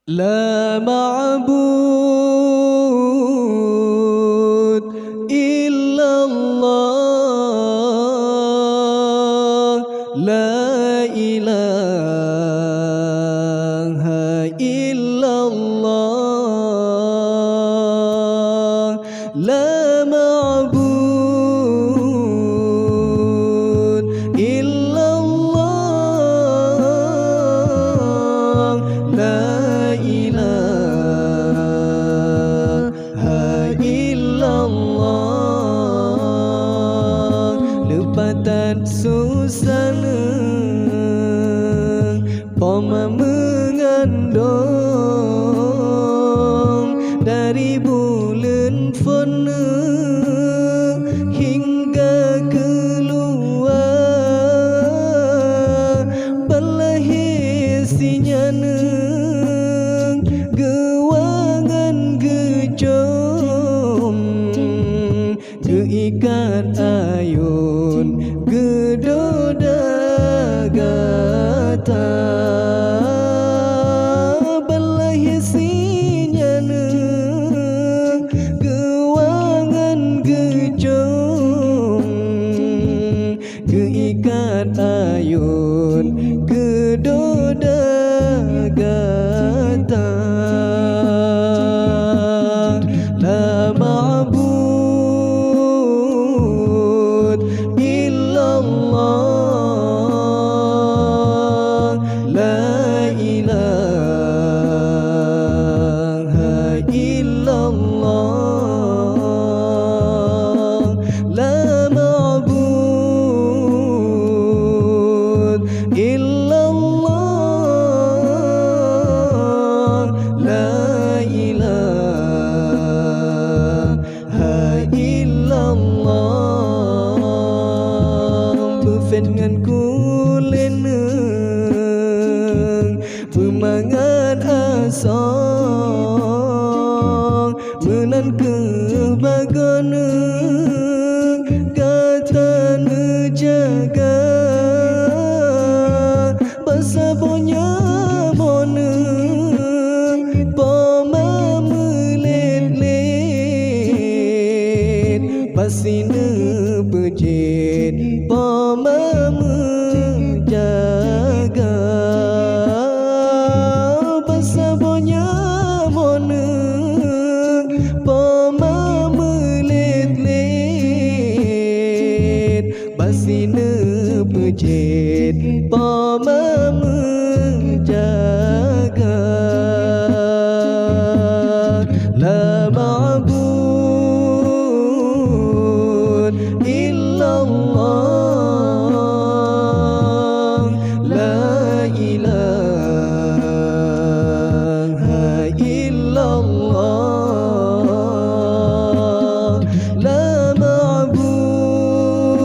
لا معبود إلا الله لا إله إلا الله لا معبود إلا الله لا lepatan susana poma mengandung dari bulan fana hingga keluar berlahir si nyana gewangan gejom geikat ayun gedoda gata berlahir si nyana gewangan gejom geikat ayun gedoda gata la ma'bud illallah la ilaha illallah la ma'bud illallah la ilaha illallah buffet dengan kuleneng pemangan asong menan kebagana kata nejaga pasabonya mona poma melet-let pasina pejet poma menjaga pasabonya mona poma melet-let pasina pejet poma menjaga la ma'bud illallah la ilaha illallah la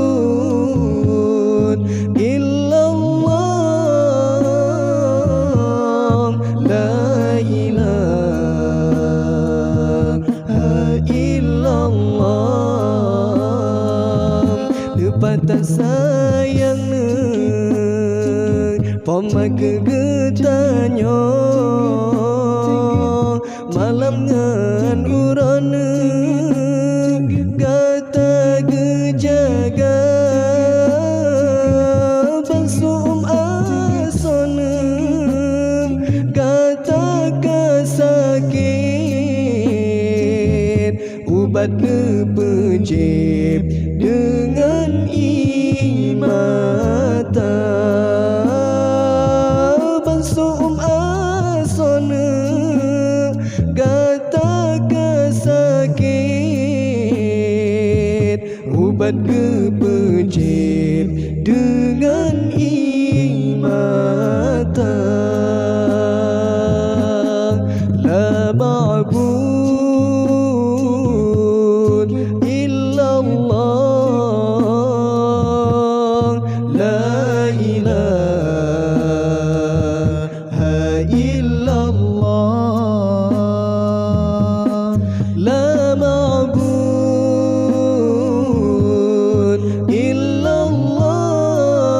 ma'bud illallah la ilaha illallah lepatan sayang poma kegetanyo malam ngan urana kata gejaga bansum asana kata kasakit ubat kepejip dengan imata bansum asana kata kasakit ubat kepejip dengan imata la ma'bud illallah la ilaha illallah la ma'bud illallah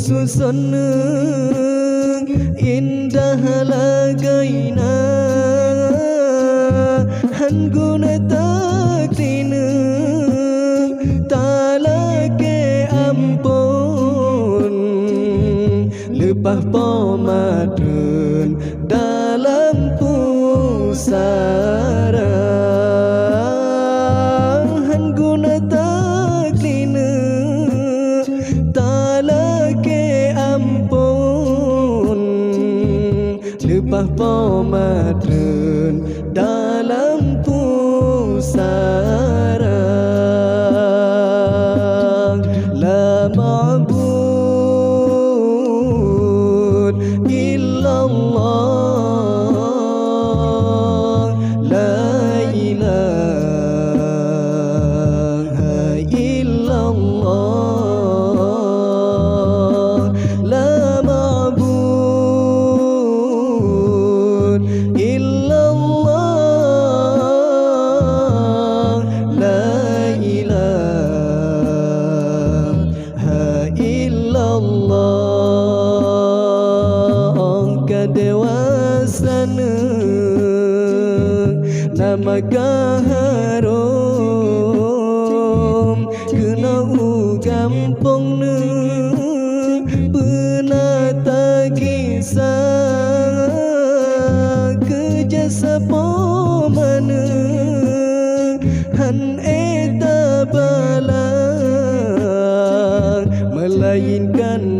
susun indah lagaina han guna takdina talake ampun lepah pomadun dalam pusara han guna takdina talake ampun lepah pomadun dalam pusara la ma'bud illallah la ilaha illallah la ma'bud illallah la ilaha illallah kadewasana nama harum kena gampang penata kisah kejasa pomana han eta bala melainkan